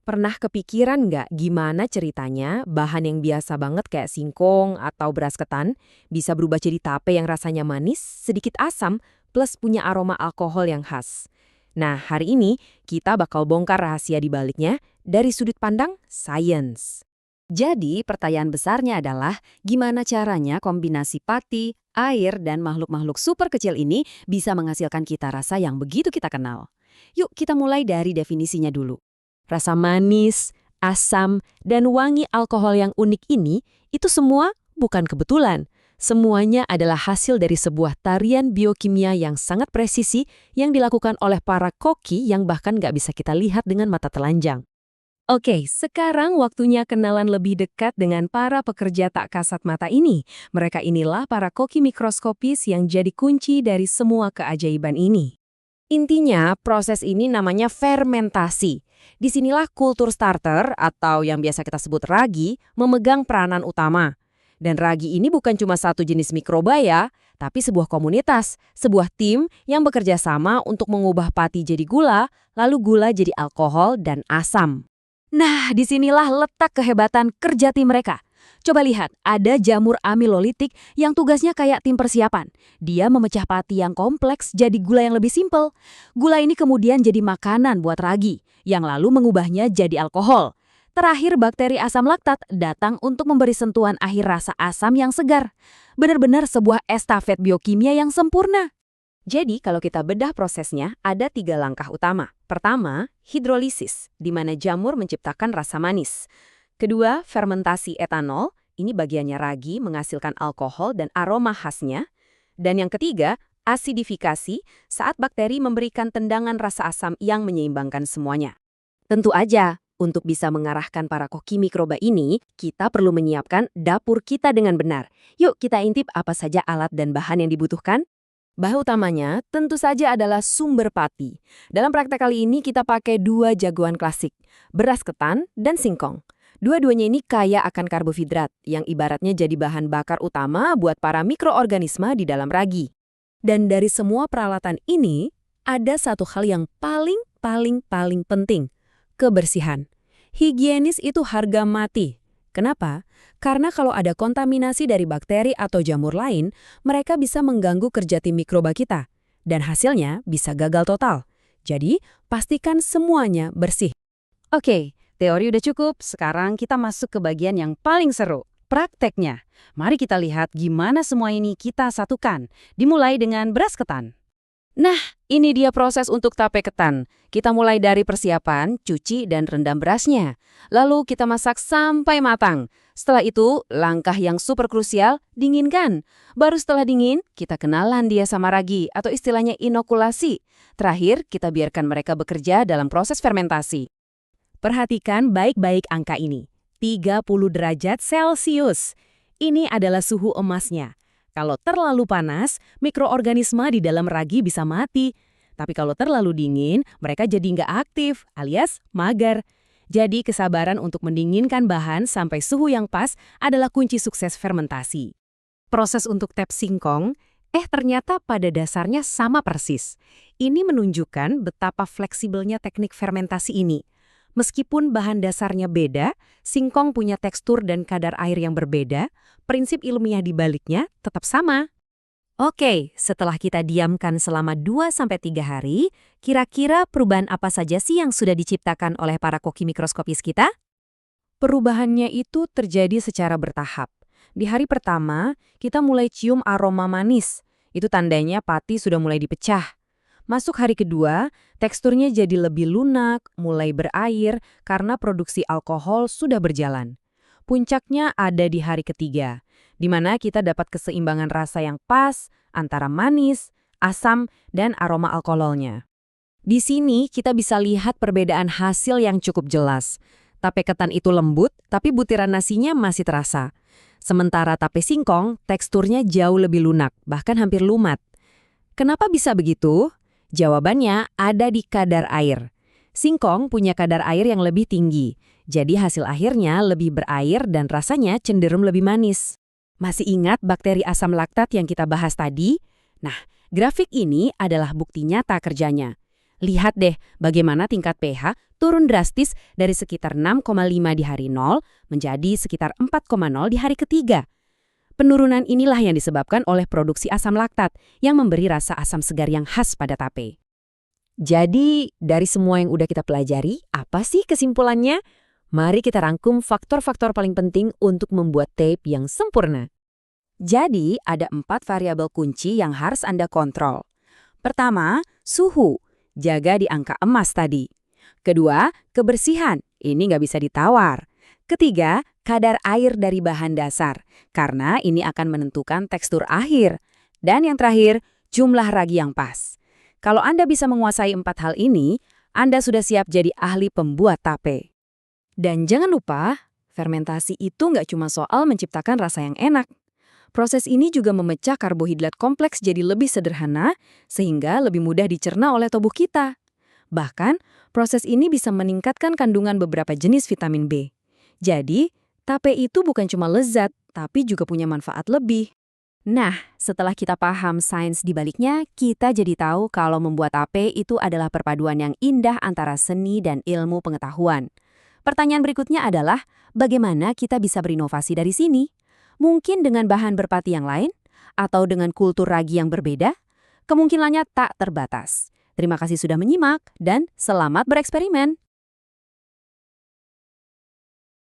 Pernah kepikiran nggak gimana ceritanya bahan yang biasa banget kayak singkong atau beras ketan bisa berubah jadi tape yang rasanya manis, sedikit asam, plus punya aroma alkohol yang khas? Nah, hari ini kita bakal bongkar rahasia di baliknya dari sudut pandang sains. Jadi, pertanyaan besarnya adalah gimana caranya kombinasi pati, air, dan makhluk-makhluk super kecil ini bisa menghasilkan cita rasa yang begitu kita kenal. Yuk kita mulai dari definisinya dulu. Rasa manis, asam, dan wangi alkohol yang unik ini, itu semua bukan kebetulan. Semuanya adalah hasil dari sebuah tarian biokimia yang sangat presisi yang dilakukan oleh para koki yang bahkan nggak bisa kita lihat dengan mata telanjang. Oke, sekarang waktunya kenalan lebih dekat dengan para pekerja tak kasat mata ini. Mereka inilah para koki mikroskopis yang jadi kunci dari semua keajaiban ini. Intinya, proses ini namanya fermentasi. Disinilah kultur starter atau yang biasa kita sebut ragi memegang peranan utama. Dan ragi ini bukan cuma satu jenis mikroba ya, tapi sebuah komunitas, sebuah tim yang bekerja sama untuk mengubah pati jadi gula, lalu gula jadi alkohol dan asam. Nah, disinilah letak kehebatan kerja tim mereka. Coba lihat, ada jamur amilolitik yang tugasnya kayak tim persiapan. Dia memecah pati yang kompleks jadi gula yang lebih simpel. Gula ini kemudian jadi makanan buat ragi, yang lalu mengubahnya jadi alkohol. Terakhir, bakteri asam laktat datang untuk memberi sentuhan akhir rasa asam yang segar. Benar-benar sebuah estafet biokimia yang sempurna. Jadi, kalau kita bedah prosesnya, ada 3 langkah utama. Pertama, hidrolisis, di mana jamur menciptakan rasa manis. Kedua, fermentasi etanol, ini bagiannya ragi menghasilkan alkohol dan aroma khasnya. Dan yang ketiga, asidifikasi, saat bakteri memberikan tendangan rasa asam yang menyeimbangkan semuanya. Tentu aja, untuk bisa mengarahkan para koki mikroba ini, kita perlu menyiapkan dapur kita dengan benar. Yuk kita intip apa saja alat dan bahan yang dibutuhkan. Bahan utamanya tentu saja adalah sumber pati. Dalam praktek kali ini kita pakai 2 jagoan klasik, beras ketan dan singkong. Dua-duanya ini kaya akan karbohidrat, yang ibaratnya jadi bahan bakar utama buat para mikroorganisme di dalam ragi. Dan dari semua peralatan ini, ada satu hal yang paling penting, kebersihan. Higienis itu harga mati. Kenapa? Karena kalau ada kontaminasi dari bakteri atau jamur lain, mereka bisa mengganggu kerja tim mikroba kita. Dan hasilnya bisa gagal total. Jadi, pastikan semuanya bersih. Oke, teori udah cukup, sekarang kita masuk ke bagian yang paling seru, prakteknya. Mari kita lihat gimana semua ini kita satukan. Dimulai dengan beras ketan. Nah, ini dia proses untuk tape ketan. Kita mulai dari persiapan, cuci, dan rendam berasnya. Lalu kita masak sampai matang. Setelah itu, langkah yang super krusial, dinginkan. Baru setelah dingin, kita kenalan dia sama ragi atau istilahnya inokulasi. Terakhir, kita biarkan mereka bekerja dalam proses fermentasi. Perhatikan baik-baik angka ini, 30 derajat Celcius. Ini adalah suhu emasnya. Kalau terlalu panas, mikroorganisme di dalam ragi bisa mati. Tapi kalau terlalu dingin, mereka jadi nggak aktif, alias magar. Jadi kesabaran untuk mendinginkan bahan sampai suhu yang pas adalah kunci sukses fermentasi. Proses untuk tep singkong, ternyata pada dasarnya sama persis. Ini menunjukkan betapa fleksibelnya teknik fermentasi ini. Meskipun bahan dasarnya beda, singkong punya tekstur dan kadar air yang berbeda, prinsip ilmiah di baliknya tetap sama. Oke, setelah kita diamkan selama 2-3 hari, kira-kira perubahan apa saja sih yang sudah diciptakan oleh para koki mikroskopis kita? Perubahannya itu terjadi secara bertahap. Di hari pertama, kita mulai cium aroma manis. Itu tandanya pati sudah mulai dipecah. Masuk hari kedua, teksturnya jadi lebih lunak, mulai berair karena produksi alkohol sudah berjalan. Puncaknya ada di hari ketiga, di mana kita dapat keseimbangan rasa yang pas antara manis, asam, dan aroma alkoholnya. Di sini kita bisa lihat perbedaan hasil yang cukup jelas. Tape ketan itu lembut, tapi butiran nasinya masih terasa. Sementara tape singkong, teksturnya jauh lebih lunak, bahkan hampir lumat. Kenapa bisa begitu? Jawabannya ada di kadar air. Singkong punya kadar air yang lebih tinggi, jadi hasil akhirnya lebih berair dan rasanya cenderung lebih manis. Masih ingat bakteri asam laktat yang kita bahas tadi? Nah, grafik ini adalah bukti nyata kerjanya. Lihat deh bagaimana tingkat pH turun drastis dari sekitar 6,5 di hari 0 menjadi sekitar 4,0 di hari ketiga. Penurunan inilah yang disebabkan oleh produksi asam laktat yang memberi rasa asam segar yang khas pada tape. Jadi, dari semua yang udah kita pelajari, apa sih kesimpulannya? Mari kita rangkum faktor-faktor paling penting untuk membuat tape yang sempurna. Jadi, ada 4 variabel kunci yang harus Anda kontrol. Pertama, suhu. Jaga di angka emas tadi. Kedua, kebersihan. Ini nggak bisa ditawar. Ketiga, kadar air dari bahan dasar, karena ini akan menentukan tekstur akhir. Dan yang terakhir, jumlah ragi yang pas. Kalau Anda bisa menguasai 4 hal ini, Anda sudah siap jadi ahli pembuat tape. Dan jangan lupa, fermentasi itu nggak cuma soal menciptakan rasa yang enak. Proses ini juga memecah karbohidrat kompleks jadi lebih sederhana, sehingga lebih mudah dicerna oleh tubuh kita. Bahkan, proses ini bisa meningkatkan kandungan beberapa jenis vitamin B. Jadi, tape itu bukan cuma lezat, tapi juga punya manfaat lebih. Nah, setelah kita paham sains di baliknya, kita jadi tahu kalau membuat tape itu adalah perpaduan yang indah antara seni dan ilmu pengetahuan. Pertanyaan berikutnya adalah, bagaimana kita bisa berinovasi dari sini? Mungkin dengan bahan berpati yang lain? Atau dengan kultur ragi yang berbeda? Kemungkinannya tak terbatas. Terima kasih sudah menyimak, dan selamat bereksperimen!